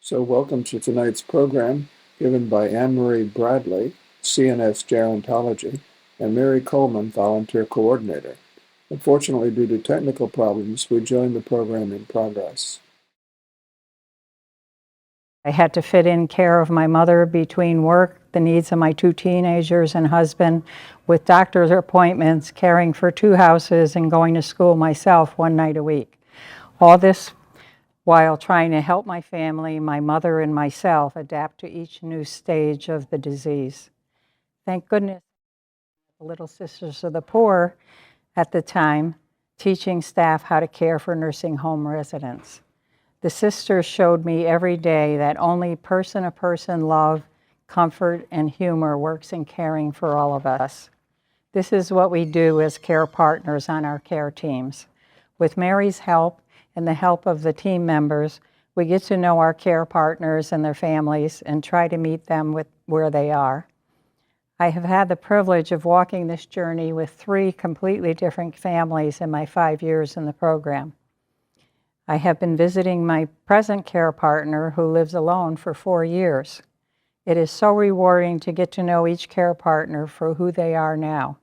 So welcome to tonight's program given by Anne-Marie Bradley, CNS Gerontology, and Mary Coleman, Volunteer Coordinator. Unfortunately, due to technical problems, we joined the program in progress. I had to fit in care of my mother between work, the needs of my two teenagers and husband, with doctor's appointments, caring for two houses, and going to school myself one night a week. All this while trying to help my family, my mother, and myself adapt to each new stage of the disease. Thank goodness, the Little Sisters of the Poor at the time, teaching staff how to care for nursing home residents. The sisters showed me every day that only person-to-person love, comfort, and humor works in caring for all of us. This is what we do as care partners on our care teams. With Mary's help and the help of the team members, we get to know our care partners and their families and try to meet them where they are. I have had the privilege of walking this journey with 3 completely different families in my 5 years in the program. I have been visiting my present care partner who lives alone for 4 years. It is so rewarding to get to know each care partner for who they are now.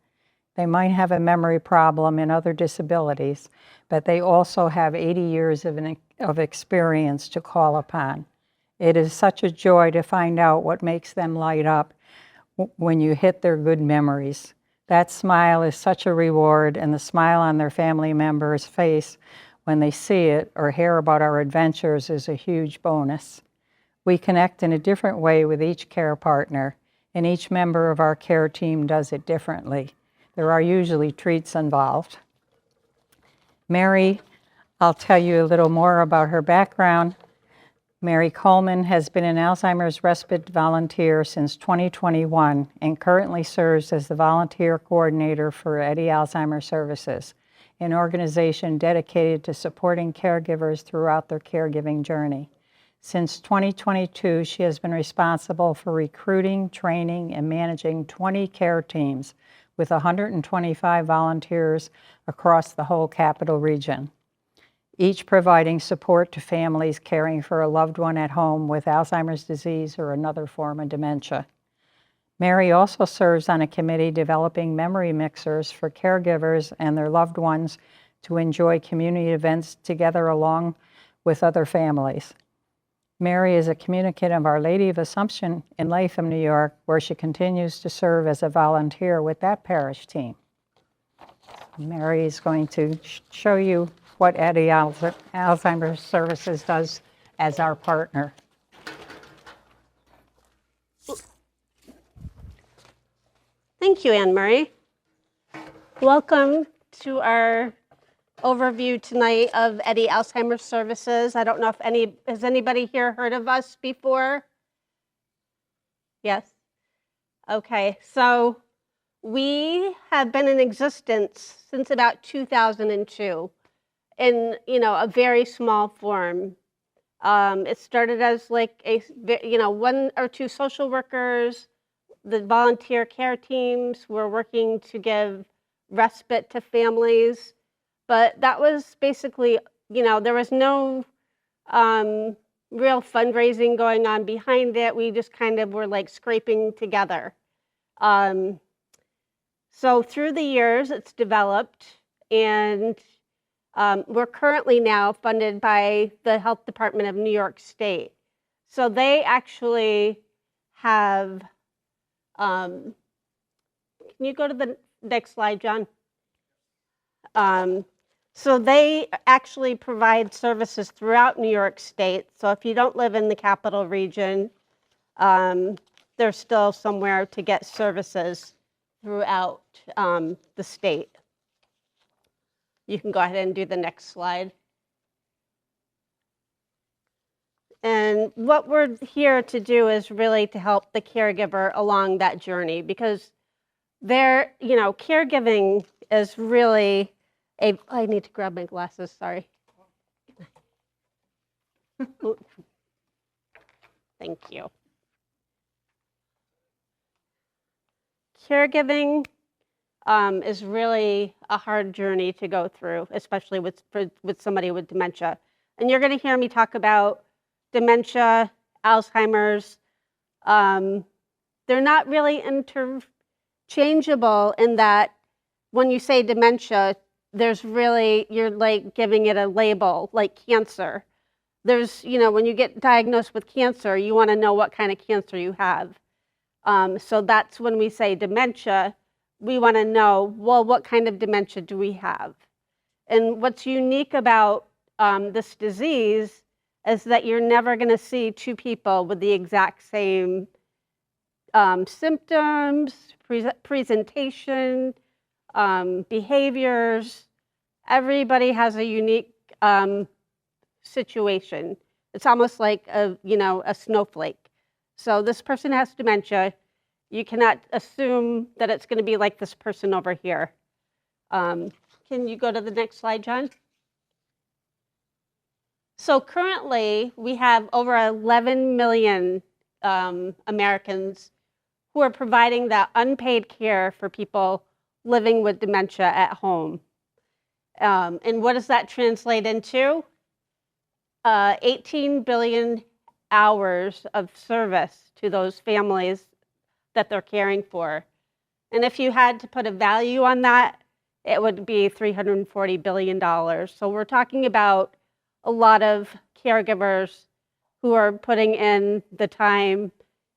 They might have a memory problem and other disabilities, but they also have 80 years of experience to call upon. It is such a joy to find out what makes them light up when you hit their good memories. That smile is such a reward, and the smile on their family member's face when they see it or hear about our adventures is a huge bonus. We connect in a different way with each care partner, and each member of our care team does it differently. There are usually treats involved. Mary, I'll tell you a little more about her background. Mary Coleman has been an Alzheimer's respite volunteer since 2021 and currently serves as the volunteer coordinator for Eddie Alzheimer's Services, an organization dedicated to supporting caregivers throughout their caregiving journey. Since 2022, she has been responsible for recruiting, training, and managing 20 care teams with 125 volunteers across the whole capital region, each providing support to families caring for a loved one at home with Alzheimer's disease or another form of dementia. Mary also serves on a committee developing memory mixers for caregivers and their loved ones to enjoy community events together along with other families. Mary is a communicant of Our Lady of Assumption in Latham, New York, where she continues to serve as a volunteer with that parish team. Mary is going to show you what Eddie Alzheimer's Services does as our partner. Thank you, Anne-Marie. Welcome to our overview tonight of Eddie Alzheimer's Services. I don't know if has anybody here heard of us before? Yes? Okay, so we have been in existence since about 2002 in, a very small form. It started as like a, 1 or 2 social workers. The volunteer care teams were working to give respite to families, but that was basically, there was no real fundraising going on behind it. We just kind of were like scraping together. So through the years, it's developed, and we're currently now funded by the Health Department of New York State. So they actually have, can you go to the next slide, John? So they actually provide services throughout New York State. So if you don't live in the capital region, there's still somewhere to get services throughout the state. You can go ahead and do the next slide. And what we're here to do is really to help the caregiver along that journey, because caregiving is really I need to grab my glasses, sorry. Thank you. Caregiving is really a hard journey to go through, especially with somebody with dementia. And you're going to hear me talk about dementia, Alzheimer's, they're not really interchangeable in that when you say dementia, there's really, you're like giving it a label, like cancer. There's, when you get diagnosed with cancer, you want to know what kind of cancer you have. So that's when we say dementia, we want to know, well, what kind of dementia do we have? And what's unique about this disease is that you're never going to see two people with the exact same symptoms, presentation, behaviors. Everybody has a unique situation. It's almost like a snowflake. So this person has dementia. You cannot assume that it's going to be like this person over here. Can you go to the next slide, John? So currently, we have over 11 million Americans who are providing that unpaid care for people living with dementia at home. And what does that translate into? 18 billion hours of service to those families that they're caring for. And if you had to put a value on that, it would be $340 billion. So we're talking about a lot of caregivers who are putting in the time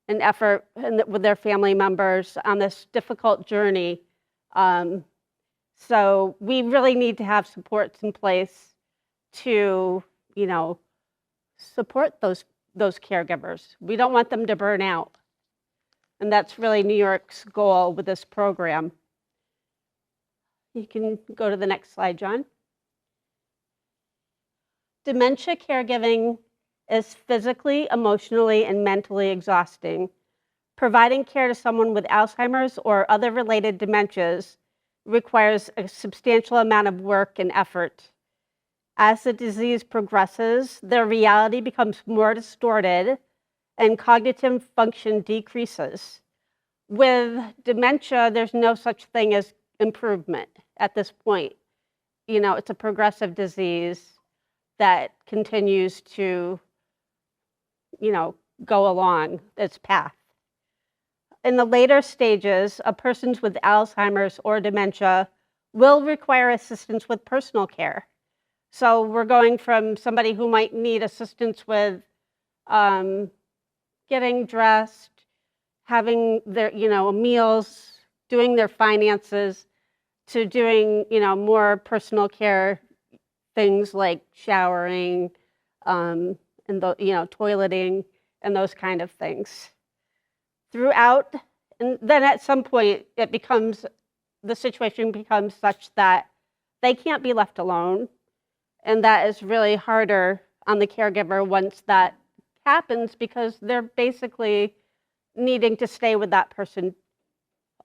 and effort with their family members on this difficult journey. So we really need to have supports in place to, support those caregivers. We don't want them to burn out. And that's really New York's goal with this program. You can go to the next slide, John. Dementia caregiving is physically, emotionally, and mentally exhausting. Providing care to someone with Alzheimer's or other related dementias requires a substantial amount of work and effort. As the disease progresses, their reality becomes more distorted and cognitive function decreases. With dementia, there's no such thing as improvement at this point. It's a progressive disease that continues to, go along its path. In the later stages, a person with Alzheimer's or dementia will require assistance with personal care. So we're going from somebody who might need assistance with getting dressed, having their, meals, doing their finances, to doing, more personal care things like showering, and toileting, and those kind of things. Throughout, and then at some point, the situation becomes such that they can't be left alone, and that is really harder on the caregiver once that happens, because they're basically needing to stay with that person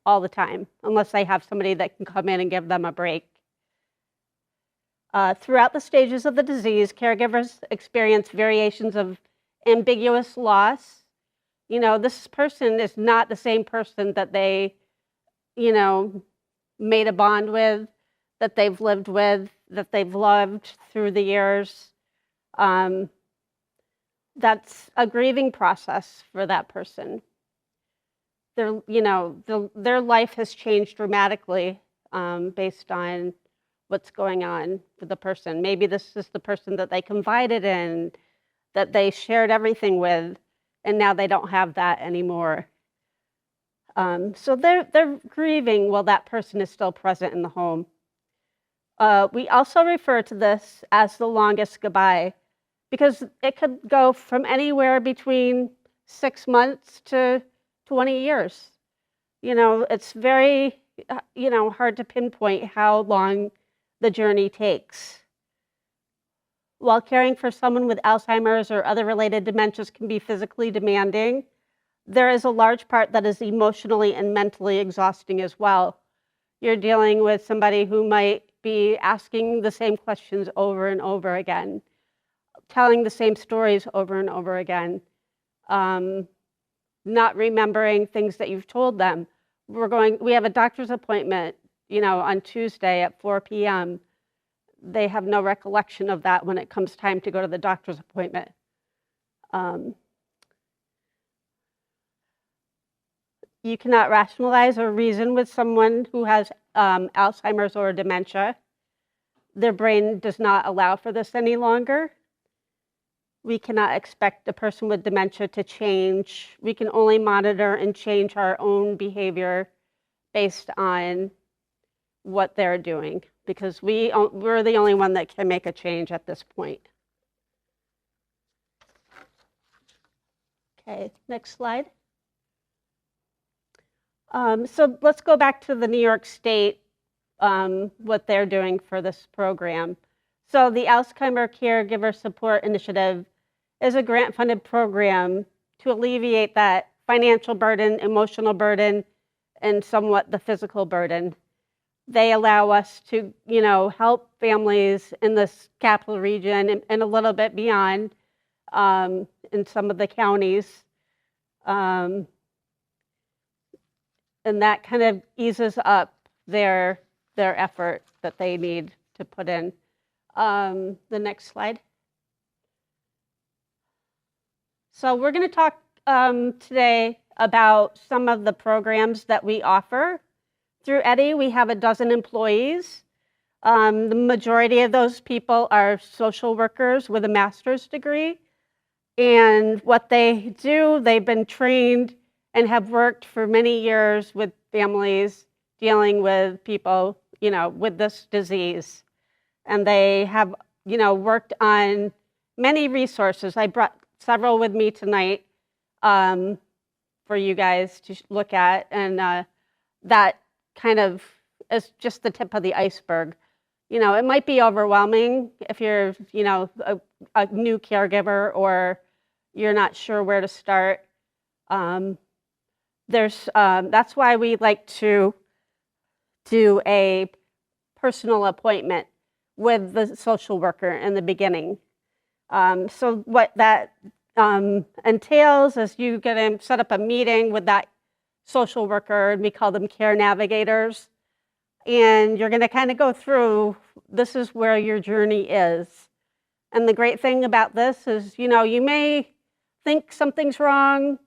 all the time, unless they have somebody that can come in and give them a break. Throughout the stages of the disease, caregivers experience variations of ambiguous loss. This person is not the same person that they, made a bond with, that they've lived with, that they've loved through the years. That's a grieving process for that person. Their life has changed dramatically based on what's going on with the person. Maybe this is the person that they confided in, that they shared everything with, and now they don't have that anymore. So they're grieving while that person is still present in the home. We also refer to this as the longest goodbye, because it could go from anywhere between 6 months to 20 years. It's very, hard to pinpoint how long the journey takes. While caring for someone with Alzheimer's or other related dementias can be physically demanding, there is a large part that is emotionally and mentally exhausting as well. You're dealing with somebody who might be asking the same questions over and over again, telling the same stories over and over again, not remembering things that you've told them. We have a doctor's appointment, on Tuesday at 4 p.m. They have no recollection of that when it comes time to go to the doctor's appointment. You cannot rationalize or reason with someone who has Alzheimer's or dementia. Their brain does not allow for this any longer. We cannot expect a person with dementia to change. We can only monitor and change our own behavior based on what they're doing, because we're the only one that can make a change at this point. Okay, next slide. So let's go back to the New York State, what they're doing for this program. So the Alzheimer Caregiver Support Initiative is a grant-funded program to alleviate that financial burden, emotional burden, and somewhat the physical burden. They allow us to, help families in this capital region and a little bit beyond in some of the counties. And that kind of eases up their effort that they need to put in. The next slide. So we're going to talk today about some of the programs that we offer. Through EDDI, we have 12 employees. The majority of those people are social workers with a master's degree. And what they do, they've been trained and have worked for many years with families dealing with people, with this disease. And they have, worked on many resources. I brought several with me tonight for you guys to look at. And that kind of is just the tip of the iceberg. It might be overwhelming if you're, a new caregiver or you're not sure where to start. That's why we like to do a personal appointment with the social worker in the beginning. So what that entails is you get to set up a meeting with that social worker, and we call them care navigators. And you're going to kind of go through, this is where your journey is. And the great thing about this is, you may think something's wrong.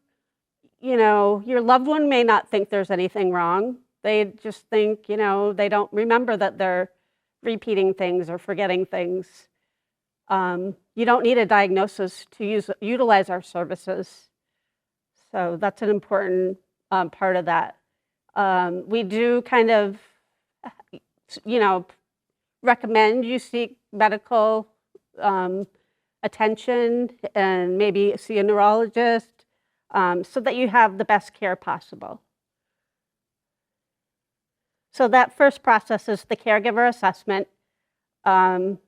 Your loved one may not think there's anything wrong. They just think, they don't remember that they're repeating things or forgetting things. You don't need a diagnosis to utilize our services. So that's an important part of that. We do kind of, recommend you seek medical attention and maybe see a neurologist so that you have the best care possible. So that first process is the caregiver assessment. Then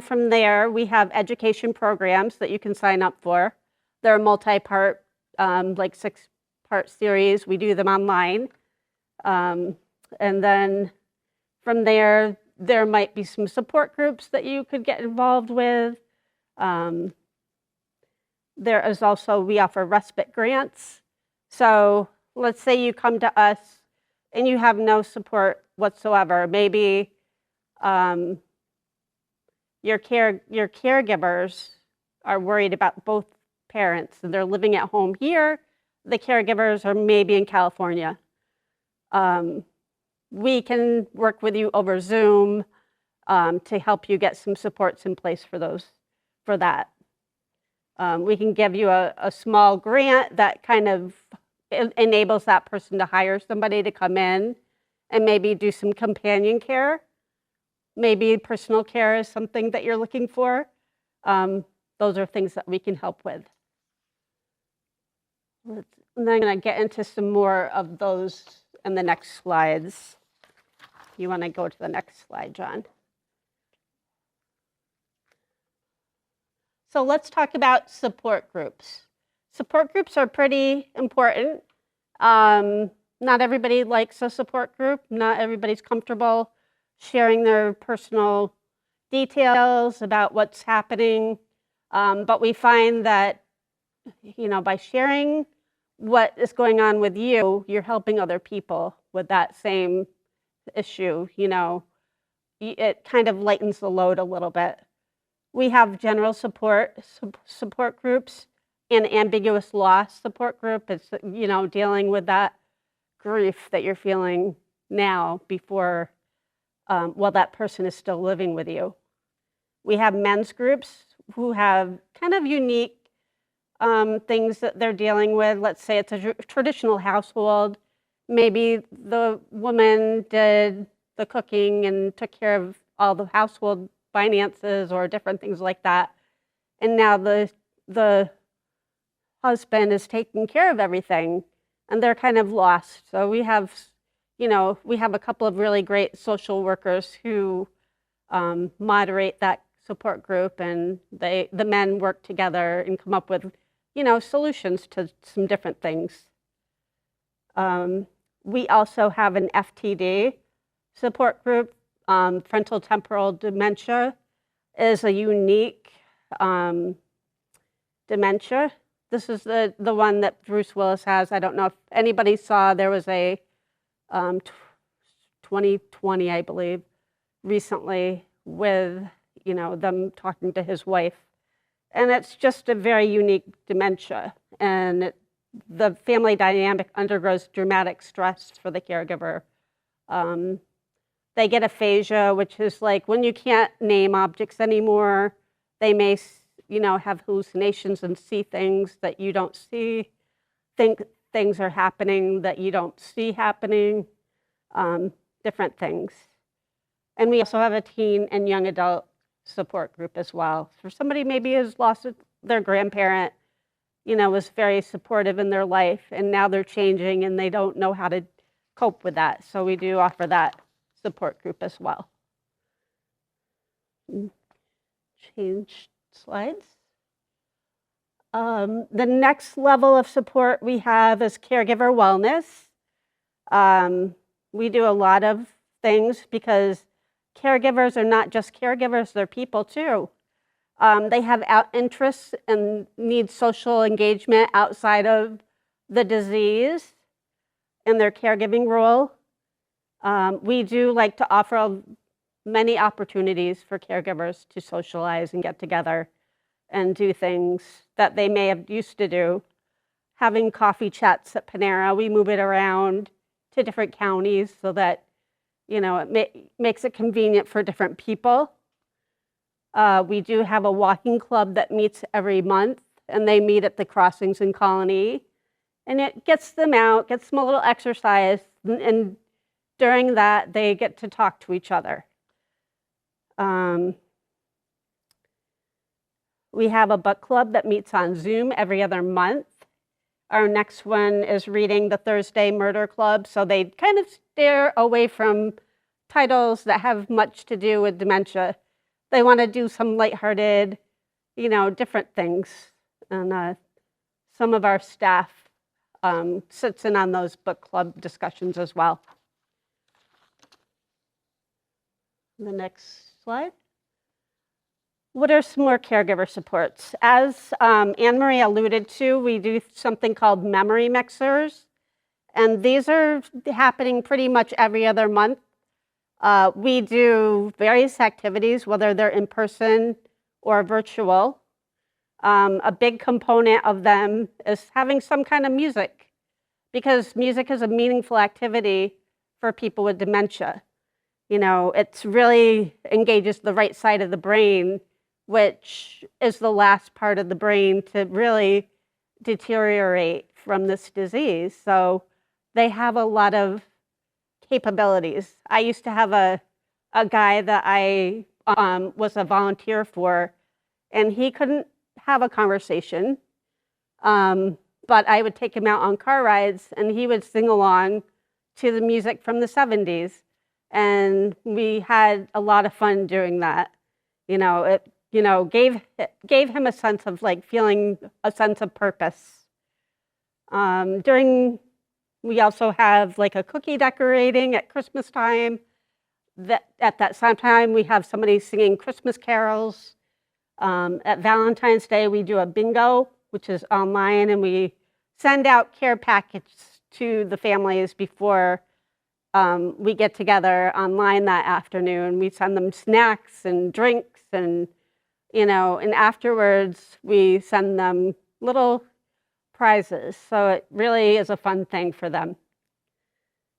from there, we have education programs that you can sign up for. They're a multi-part, like 6-part series. We do them online. And then from there, there might be some support groups that you could get involved with. There is also, we offer respite grants. So let's say you come to us and you have no support whatsoever. Maybe your caregivers are worried about both parents and they're living at home here. The caregivers are maybe in California. We can work with you over Zoom to help you get some supports in place for that. We can give you a small grant that kind of enables that person to hire somebody to come in and maybe do some companion care. Maybe personal care is something that you're looking for. Those are things that we can help with. And then I'm going to get into some more of those in the next slides. You want to go to the next slide, John? So let's talk about support groups. Support groups are pretty important. Not everybody likes a support group. Not everybody's comfortable sharing their personal details about what's happening. But we find that, by sharing what is going on with you, you're helping other people with that same issue. It kind of lightens the load a little bit. We have general support groups and ambiguous loss support group. It's, dealing with that grief that you're feeling now before, while that person is still living with you. We have men's groups who have kind of unique things that they're dealing with. Let's say it's a traditional household. Maybe the woman did the cooking and took care of all the household finances or different things like that. And now the husband is taking care of everything and they're kind of lost. So we have a couple of really great social workers who moderate that support group, and the men work together and come up with, solutions to some different things. We also have an FTD support group. Frontal temporal dementia is a unique dementia. This is the one that Bruce Willis has. I don't know if anybody saw, there was a 2020, I believe, recently with, them talking to his wife. And it's just a very unique dementia. And the family dynamic undergoes dramatic stress for the caregiver. They get aphasia, which is like when you can't name objects anymore, they may, have hallucinations and see things that you don't see, think things are happening that you don't see happening, different things. And we also have a teen and young adult support group as well. For somebody maybe has lost their grandparent, was very supportive in their life, and now they're changing and they don't know how to cope with that. So we do offer that support group as well. Change slides. The next level of support we have is caregiver wellness. We do a lot of things because caregivers are not just caregivers, they're people too. They have interests and need social engagement outside of the disease in their caregiving role. We do like to offer many opportunities for caregivers to socialize and get together and do things that they may have used to do. Having coffee chats at Panera, we move it around to different counties so that it makes it convenient for different people. We do have a walking club that meets every month, and they meet at the crossings in Colony. And it gets them out, gets them a little exercise, and during that, they get to talk to each other. We have a book club that meets on Zoom every other month. Our next one is reading the Thursday Murder Club, so they kind of steer away from titles that have much to do with dementia. They want to do some lighthearted, different things. And some of our staff sits in on those book club discussions as well. The next slide. What are some more caregiver supports? As Anne-Marie alluded to, we do something called memory mixers, and these are happening pretty much every other month. We do various activities, whether they're in person or virtual. A big component of them is having some kind of music, because music is a meaningful activity for people with dementia. It really engages the right side of the brain, which is the last part of the brain to really deteriorate from this disease. So they have a lot of capabilities. I used to have a guy that I was a volunteer for, and he couldn't have a conversation, but I would take him out on car rides, and he would sing along to the music from the 70s. And we had a lot of fun doing that. It gave him a sense of feeling a sense of purpose. We also have a cookie decorating at Christmas time. At that same time, we have somebody singing Christmas carols. At Valentine's Day, we do a bingo, which is online, and we send out care packets to the families before we get together online that afternoon. We send them snacks and drinks and and afterwards we send them little prizes. So it really is a fun thing for them.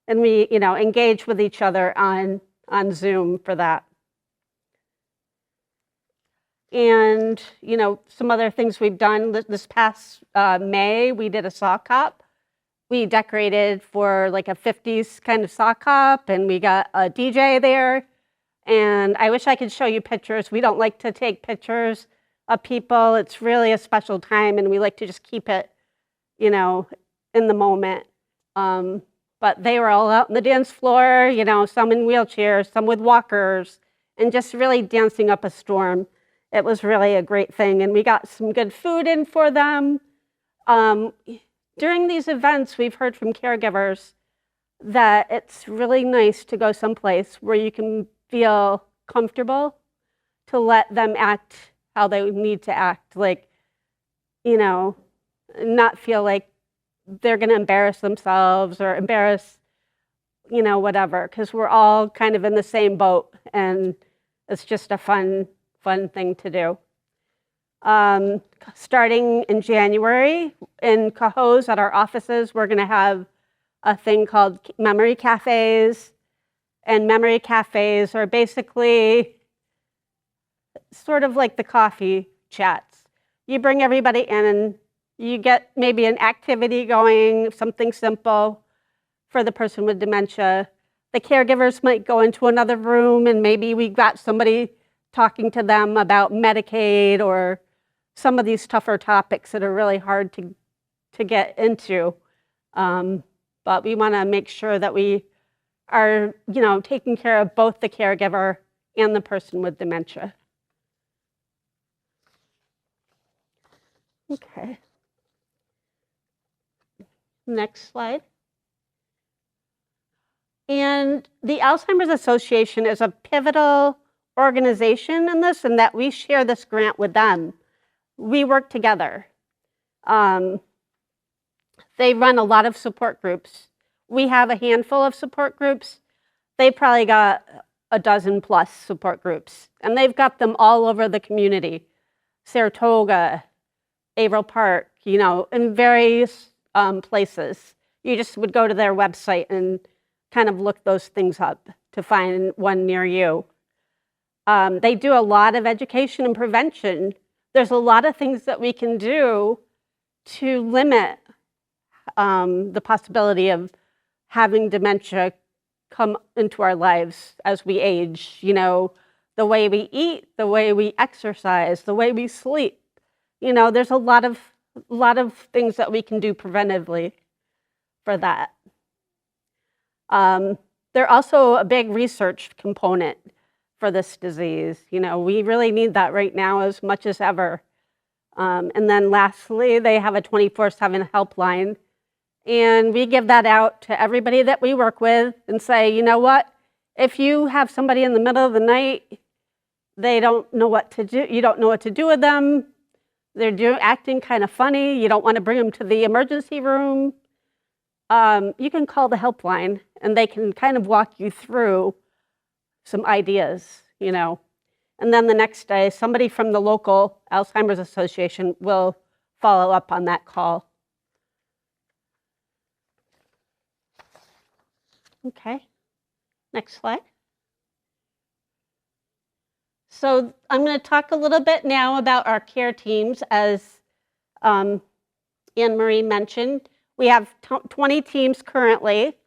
And we, engage with each other on Zoom for that. And, some other things we've done this past May, we did a sock hop. We decorated for like a 50s kind of sock hop, and we got a DJ there. And I wish I could show you pictures. We don't like to take pictures of people. It's really a special time, and we like to just keep it, in the moment. But they were all out on the dance floor, some in wheelchairs, some with walkers, and just really dancing up a storm. It was really a great thing, and we got some good food in for them. During these events, we've heard from caregivers that it's really nice to go someplace where you can feel comfortable to let them act how they need to act, like, not feel like they're going to embarrass themselves or embarrass, whatever, because we're all kind of in the same boat, and it's just a fun thing to do. Starting in January, in Cohoes at our offices, we're going to have a thing called memory cafes. And memory cafes are basically sort of like the coffee chats. You bring everybody in, you get maybe an activity going, something simple for the person with dementia. The caregivers might go into another room, and maybe we got somebody talking to them about Medicaid or some of these tougher topics that are really hard to get into. But we want to make sure that we are, taking care of both the caregiver and the person with dementia. Okay. Next slide. And the Alzheimer's Association is a pivotal organization in this, and that we share this grant with them. We work together. They run a lot of support groups. We have a handful of support groups. They probably got a dozen plus support groups, and they've got them all over the community. Saratoga, Averill Park, in various places. You just would go to their website and kind of look those things up to find one near you. They do a lot of education and prevention. There's a lot of things that we can do to limit the possibility of having dementia come into our lives as we age. The way we eat, the way we exercise, the way we sleep. There's a lot of things that we can do preventively for that. They're also a big research component for this disease. We really need that right now as much as ever. And then lastly, they have a 24/7 helpline. And we give that out to everybody that we work with and say, you know what? If you have somebody in the middle of the night, they don't know what to do. You don't know what to do with them. They're acting kind of funny. You don't want to bring them to the emergency room. You can call the helpline, and they can kind of walk you through some ideas, And then the next day, somebody from the local Alzheimer's Association will follow up on that call. Okay, next slide. So I'm going to talk a little bit now about our care teams. As Anne-Marie mentioned, we have 20 teams currently.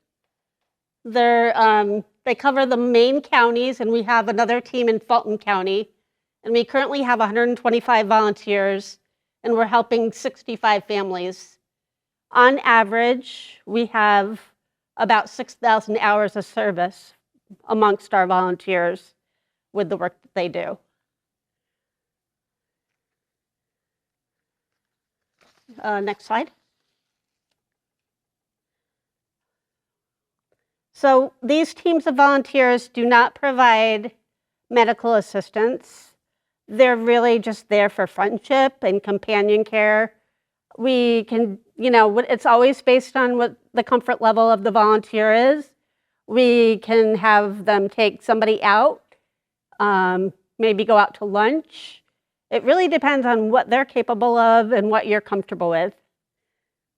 They cover the main counties, and we have another team in Fulton County. And we currently have 125 volunteers, and we're helping 65 families. On average, we have about 6,000 hours of service amongst our volunteers with the work that they do. Next slide. So these teams of volunteers do not provide medical assistance. They're really just there for friendship and companion care. We can, it's always based on what the comfort level of the volunteer is. We can have them take somebody out, maybe go out to lunch, It really depends on what they're capable of and what you're comfortable with.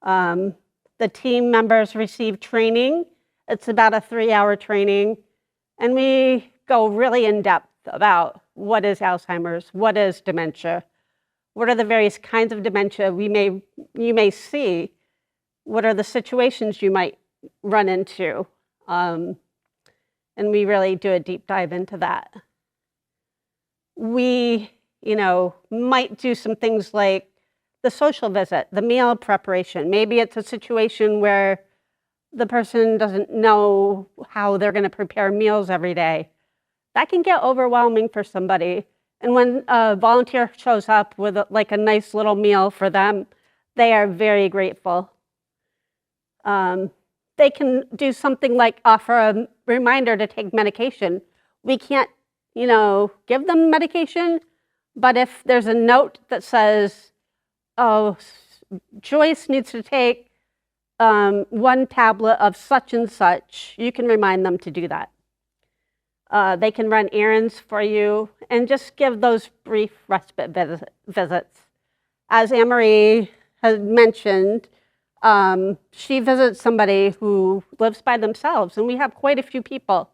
The team members receive training. It's about a 3-hour training, and we go really in depth about what is Alzheimer's, what is dementia, what are the various kinds of dementia you may see, what are the situations you might run into, and we really do a deep dive into that. We, might do some things like the social visit, the meal preparation. Maybe it's a situation where the person doesn't know how they're going to prepare meals every day. That can get overwhelming for somebody. And when a volunteer shows up with a nice little meal for them, they are very grateful. They can do something like offer a reminder to take medication. We can't, give them medication, but if there's a note that says, oh, Joyce needs to take 1 tablet of such and such, you can remind them to do that. They can run errands for you and just give those brief respite visits. As Anne-Marie has mentioned, she visits somebody who lives by themselves, and we have quite a few people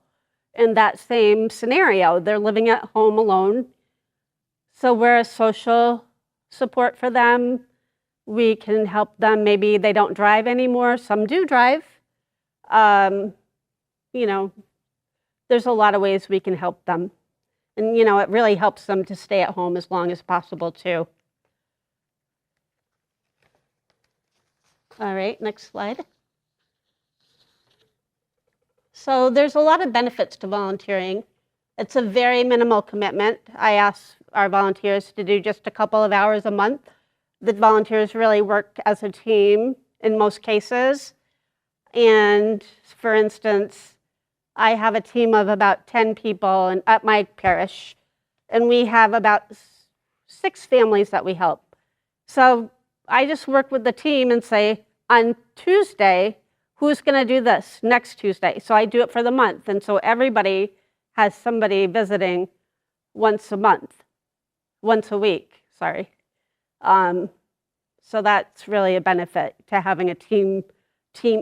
in that same scenario. They're living at home alone, so we're a social support for them. We can help them. Maybe they don't drive anymore. Some do drive. There's a lot of ways we can help them. And, it really helps them to stay at home as long as possible, too. All right, next slide. So there's a lot of benefits to volunteering. It's a very minimal commitment. I ask our volunteers to do just a couple of hours a month. The volunteers really work as a team in most cases. And for instance, I have a team of about 10 people at my parish, and we have about 6 families that we help. So I just work with the team and say, on Tuesday, who's going to do this next Tuesday? So I do it for the month. And so everybody has somebody visiting once a week, sorry. So that's really a benefit to having a team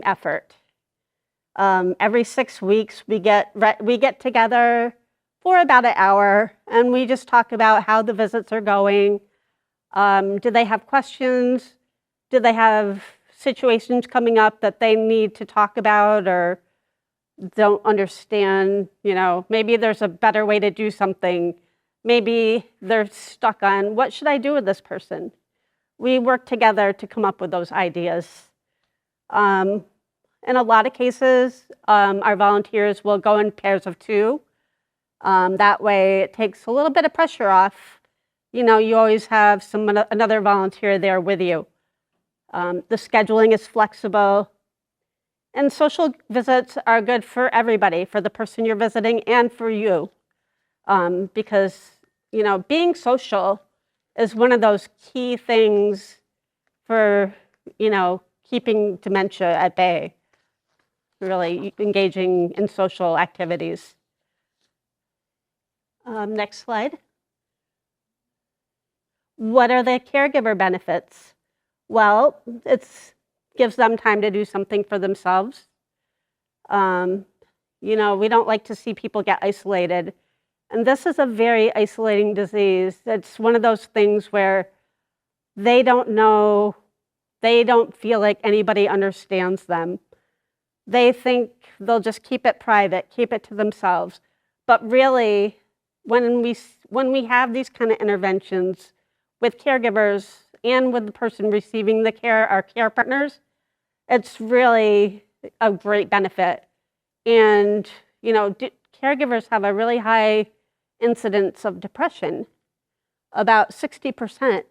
effort. Every 6 weeks, we get together for about an hour, and we just talk about how the visits are going. Do they have questions? Do they have situations coming up that they need to talk about or don't understand? Maybe there's a better way to do something. Maybe they're stuck on, what should I do with this person? We work together to come up with those ideas. In a lot of cases, our volunteers will go in pairs of 2. That way it takes a little bit of pressure off. You always have another volunteer there with you. The scheduling is flexible. And social visits are good for everybody, for the person you're visiting and for you. Because, being social is one of those key things for, keeping dementia at bay, really engaging in social activities. Next slide. What are the caregiver benefits? Well, it gives them time to do something for themselves. We don't like to see people get isolated. And this is a very isolating disease. It's one of those things where they don't feel like anybody understands them. They think they'll just keep it private, keep it to themselves. But really, when we have these kind of interventions with caregivers and with the person receiving the care, our care partners, it's really a great benefit. And, caregivers have a really high incidence of depression. About 60%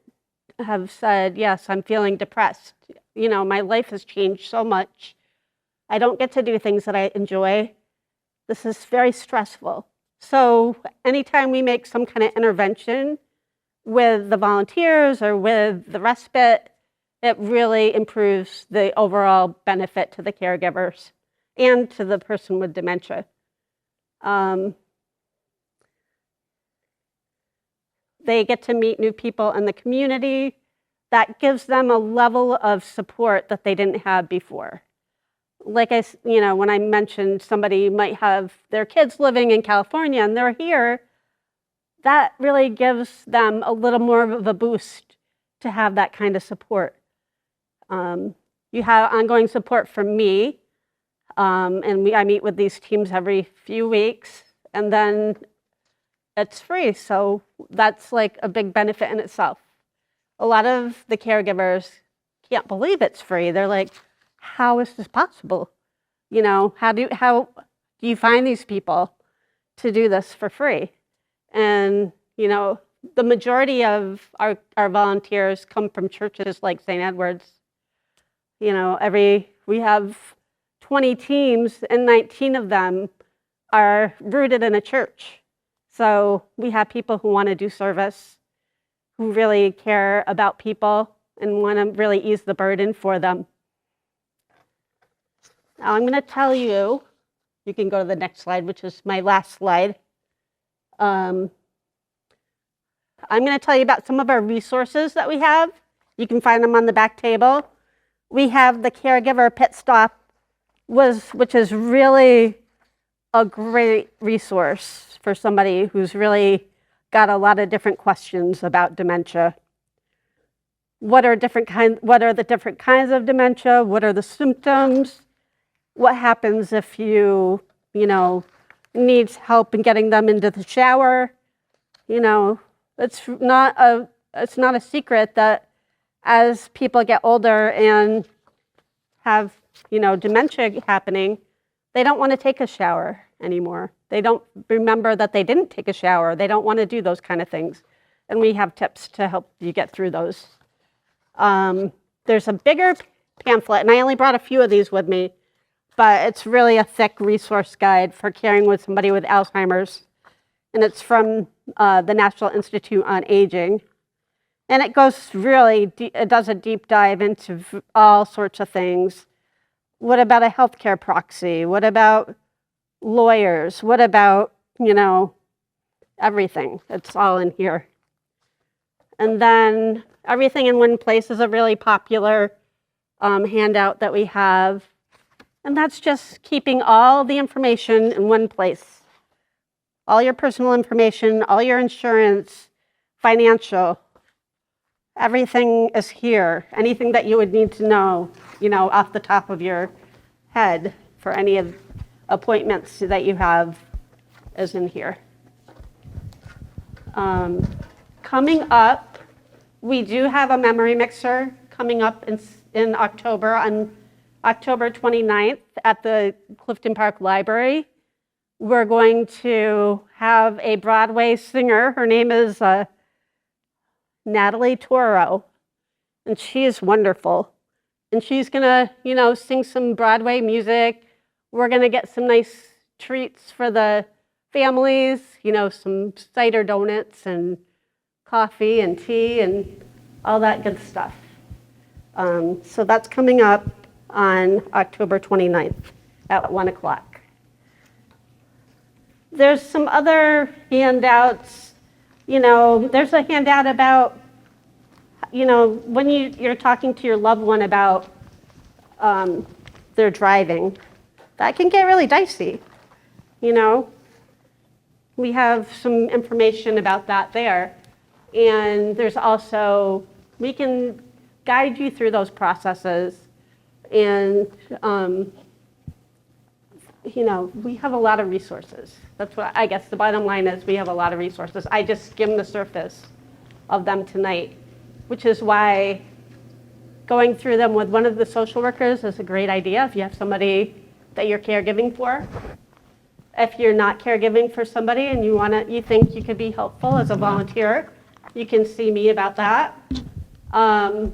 have said, yes, I'm feeling depressed. My life has changed so much. I don't get to do things that I enjoy. This is very stressful. So anytime we make some kind of intervention with the volunteers or with the respite, it really improves the overall benefit to the caregivers and to the person with they get to meet new people in the community. That gives them a level of support that they didn't have before. Like when I mentioned somebody might have their kids living in California and they're here, that really gives them a little more of a boost to have that kind of support. You have ongoing support from me, and I meet with these teams every few weeks, and then it's free, so that's like a big benefit in itself. A lot of the caregivers can't believe it's free. They're like, how is this possible? How do you find these people to do this for free? And, the majority of our volunteers come from churches like St. Edward's. We have 20 teams and 19 of them are rooted in a church. So we have people who want to do service, who really care about people and want to really ease the burden for them. Now I'm going to tell you, you can go to the next slide, which is my last slide. I'm going to tell you about some of our resources that we have. You can find them on the back table. We have the Caregiver Pit Stop, which is really a great resource for somebody who's really got a lot of different questions about dementia. What are the different kinds of dementia? What are the symptoms? What happens if you needs help in getting them into the shower? It's not a secret that as people get older and have, dementia happening, they don't want to take a shower anymore. They don't remember that they didn't take a shower. They don't want to do those kind of things. And we have tips to help you get through those. There's a bigger pamphlet, and I only brought a few of these with me, but it's really a thick resource guide for caring with somebody with Alzheimer's. And it's from the National Institute on Aging. And it goes it does a deep dive into all sorts of things. What about a healthcare proxy? What about lawyers? What about, everything? It's all in here. And then Everything in One Place is a really popular handout that we have. And that's just keeping all the information in one place. All your personal information, all your insurance, financial, everything is here. Anything that you would need to know, off the top of your head for any of appointments that you have is in here. Coming up, we do have a memory mixer coming up in October, on October 29th at the Clifton Park Library. We're going to have a Broadway singer. Her name is Natalie Toro, and she is wonderful. And she's gonna, sing some Broadway music. We're gonna get some nice treats for the families, some cider donuts and coffee and tea and all that good stuff. So that's coming up on October 29th at 1 o'clock. There's some other handouts. There's a handout about, when you're talking to your loved one about their driving, that can get really dicey. We have some information about that there. And there's also, we can guide you through those processes. And, we have a lot of resources. That's what I guess the bottom line is, we have a lot of resources. I just skimmed the surface of them tonight, which is why going through them with one of the social workers is a great idea if you have somebody that you're caregiving for. If you're not caregiving for somebody and you think you could be helpful as a volunteer, you can see me about that. I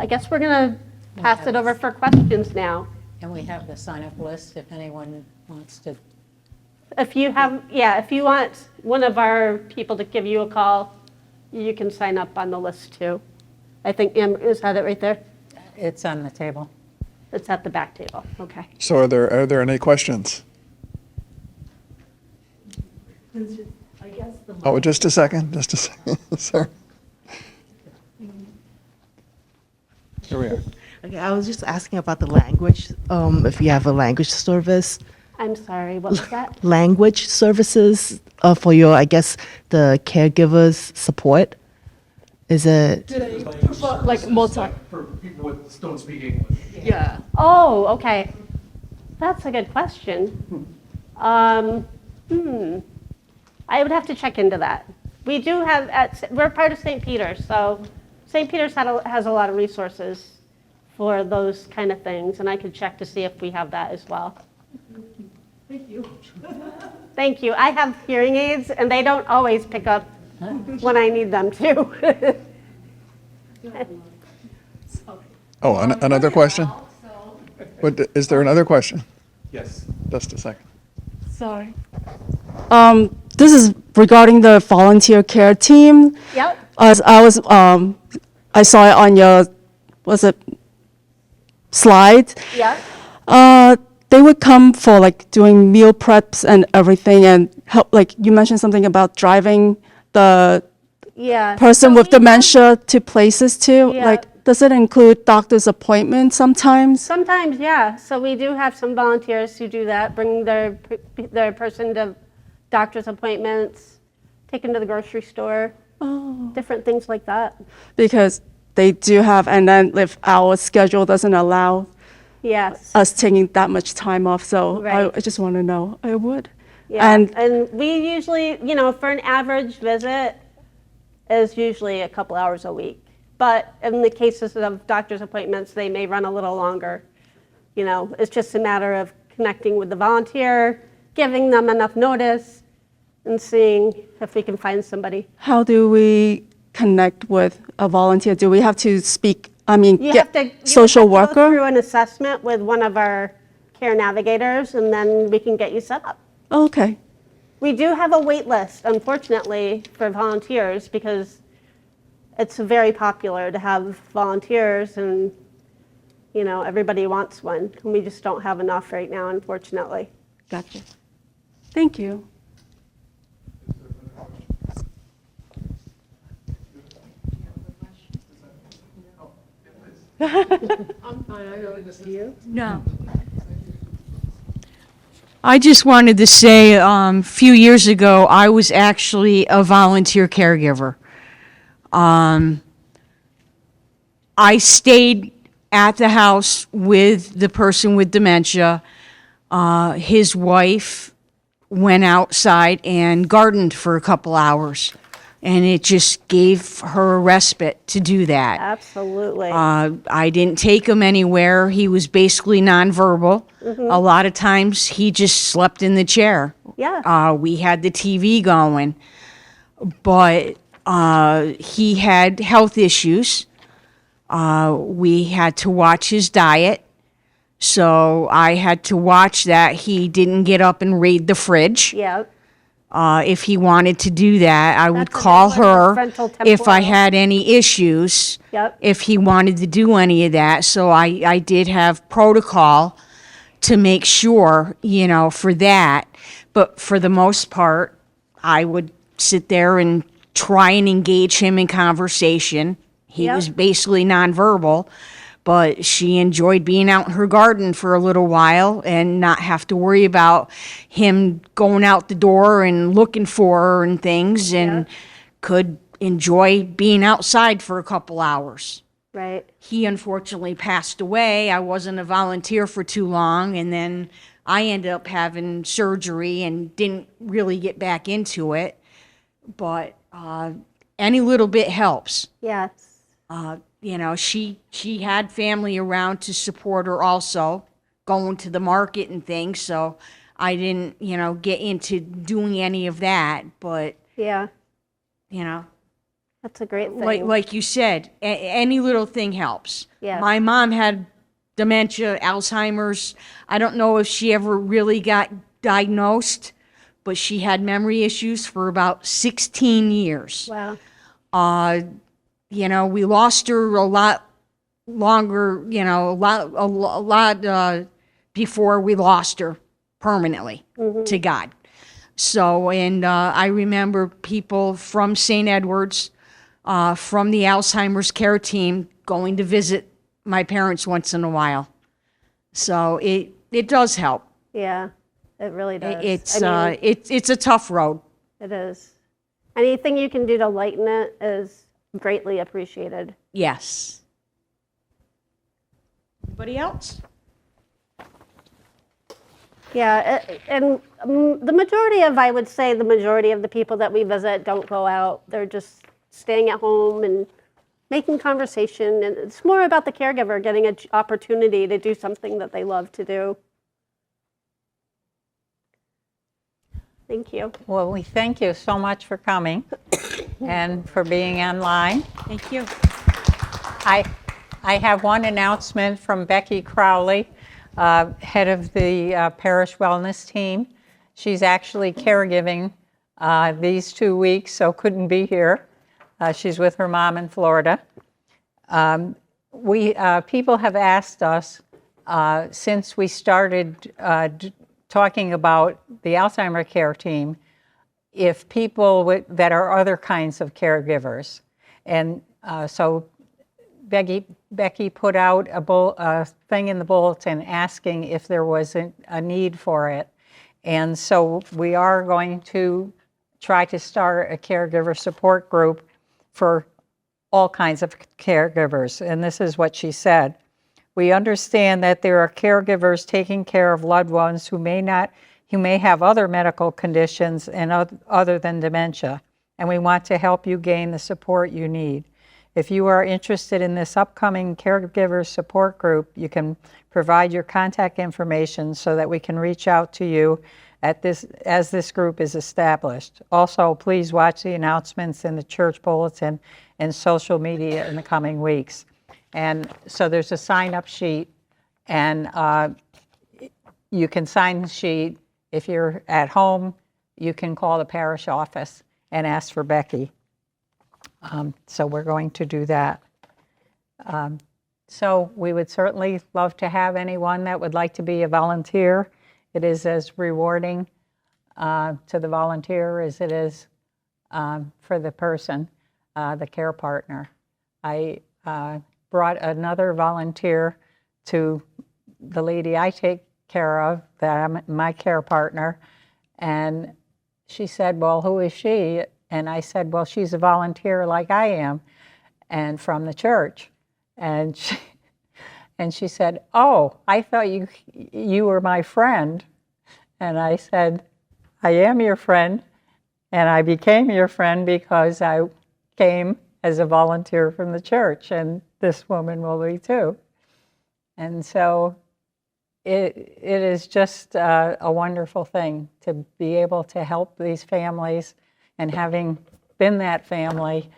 guess we're going to pass it over for questions now. And we have the sign-up list if anyone wants to. If you want one of our people to give you a call, you can sign up on the list too. I think, is that it right there? It's on the table. It's at the back table, okay. So are there any questions? Oh, just a second, Sorry. Here we are. Okay, I was just asking about the language, if you have a language service, I'm sorry, what was that? language services for your, I guess, the caregivers support. Is it? Like multi. For people that don't speak English. Yeah. Oh, okay. That's a good question. I would have to check into that. We do have, we're part of St. Peter's, so St. Peter's has a lot of resources for those kind of things, and I could check to see if we have that as well. Thank you. Thank you. I have hearing aids, and they don't always pick up when I need them to. Oh, another question? What, is there another question? Yes. Just a second. Sorry. This is regarding the volunteer care team. Yep. As I saw it on your, was it slide? Yep. They would come for like doing meal preps and everything and help, like you mentioned something about driving the Yeah. person So with we have- dementia to places too. Yeah. Like, does it include doctor's appointments sometimes? Sometimes, yeah. So we do have some volunteers who do that, bring their person to doctor's appointments, take them to the grocery store, different things like that. Because they do have, and then if our schedule doesn't allow Yes. us taking that much time off, so Right. I just want to know. I would. Yeah. And we usually, for an average visit, is usually a couple hours a week. But in the cases of doctor's appointments, they may run a little longer. It's just a matter of connecting with the volunteer, giving them enough notice, and seeing if we can find somebody. how do we connect with a volunteer? Do we have to speak, You get have to social go through worker? an assessment with one of our care navigators, and then we can get you set up. Okay. We do have a wait list, unfortunately, for volunteers because it's very popular to have volunteers and, everybody wants one. And we just don't have enough right now, unfortunately. Gotcha. Thank you. No. I just wanted to say, a few years ago, I was actually a volunteer caregiver. I stayed at the house with the person with dementia. His wife went outside and gardened for a couple hours, and it just gave her a respite to do that. Absolutely. I didn't take him anywhere. He was basically nonverbal. A lot of times he just slept in the chair. Yeah. We had the TV going, but he had health issues. We had to watch his diet. So I had to watch that he didn't get up and raid the fridge. Yeah. If he wanted to do that, I would That's a call big one, her frontal if I temporal. had any issues. Yep. If he wanted to do any of that. So I did have protocol to make sure, for that. But for the most part, I would sit there and try and engage him in conversation. He Yep. was basically nonverbal, but she enjoyed being out in her garden for a little while and not have to worry about him going out the door and looking for her and things, and could enjoy being outside for a couple hours. Right. He unfortunately passed away. I wasn't a volunteer for too long, and then I ended up having surgery and didn't really get back into it. But any little bit helps. Yes. She had family around to support her also, going to the market and things, so I didn't, get into doing any of that, but, Yeah. you know, That's a great thing. like you said, any little thing helps. Yes. My mom had dementia, Alzheimer's. I don't know if she ever really got diagnosed, but she had memory issues for about 16 years. Wow. We lost her a lot longer, a lot before we lost her permanently to God. So, and I remember people from St. Edward's, from the Alzheimer's care team, going to visit my parents once in a while. So it does help. Yeah, it really does. It's I mean, it's a tough road. it is. Anything you can do to lighten it is greatly appreciated. Yes. Anybody else? Yeah, and the majority of, I would say, the majority of the people that we visit don't go out. They're just staying at home and making conversation. And it's more about the caregiver getting an opportunity to do something that they love to do. Thank you. Well, we thank you so much for coming and for being online. Thank you. I have one announcement from Becky Crowley, head of the parish wellness team. She's actually caregiving these 2 weeks, so couldn't be here. She's with her mom in Florida. People have asked us since we started talking about the Alzheimer care team, if people that are other kinds of caregivers. And so Becky put out a thing in the bulletin asking if there was a need for it. And so we are going to try to start a caregiver support group for all kinds of caregivers. And this is what she said. We understand that there are caregivers taking care of loved ones who may have other medical conditions and other than dementia, and we want to help you gain the support you need. If you are interested in this upcoming caregiver support group, you can provide your contact information so that we can reach out to you as this group is established. Also, please watch the announcements in the church bulletin and social media in the coming weeks. And so there's a sign-up sheet, and you can sign the sheet. If you're at home, you can call the parish office and ask for Becky. So we're going to do that. So we would certainly love to have anyone that would like to be a volunteer. It is as rewarding to the volunteer as it is for the person, the care partner. I brought another volunteer to the lady I take care of, that I'm my care partner, and she said, well, who is she? And I said, well, she's a volunteer like I am, and from the church. And she said, oh, I thought you were my friend. And I said, I am your friend, and I became your friend because I came as a volunteer from the church, and this woman will be too. And so it is just a wonderful thing to be able to help these families, and having been that family,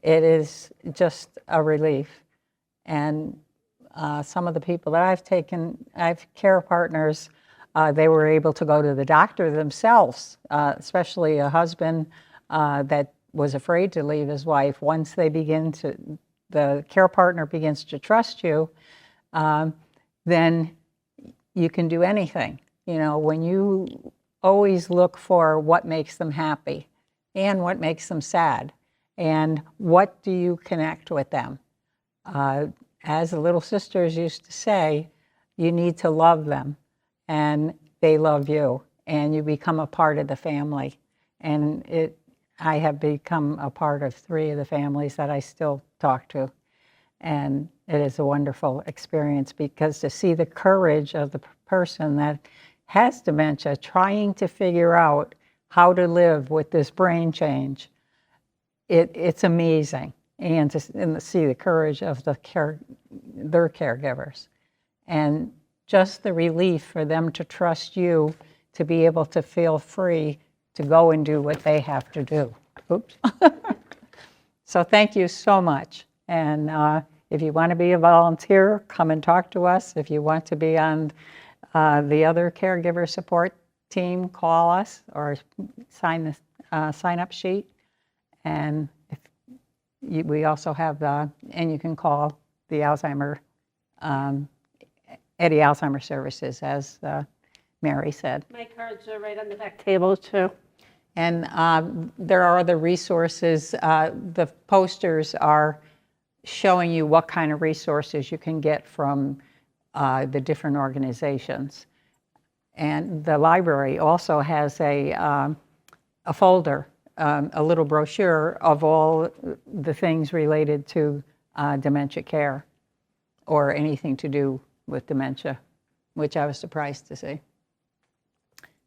it is just a relief. And some of the people that I've care partners, they were able to go to the doctor themselves, especially a husband that was afraid to leave his wife. Once the care partner begins to trust you, then you can do anything. You know, when you always look for what makes them happy and what makes them sad, and what do you connect with them. As the little sisters used to say, you need to love them, and they love you, and you become a part of the family. And I have become a part of 3 of the families that I still talk to. And it is a wonderful experience, because to see the courage of the person that has dementia trying to figure out how to live with this brain change, it's amazing. And to see the courage of their caregivers. And just the relief for them to trust you to be able to feel free to go and do what they have to do. Oops. So thank you so much. And if you want to be a volunteer, come and talk to us. If you want to be on the other caregiver support team, call us or sign the sign-up sheet. And we also have and you can call the Eddie Alzheimer Services as Mary said. My cards are right on the back table, too. And there are other resources. The posters are showing you what kind of resources you can get from the different organizations. And the library also has a folder, a little brochure of all the things related to dementia care or anything to do with dementia, which I was surprised to see.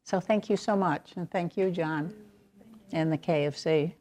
So thank you so much, and thank you, John, and the KFC.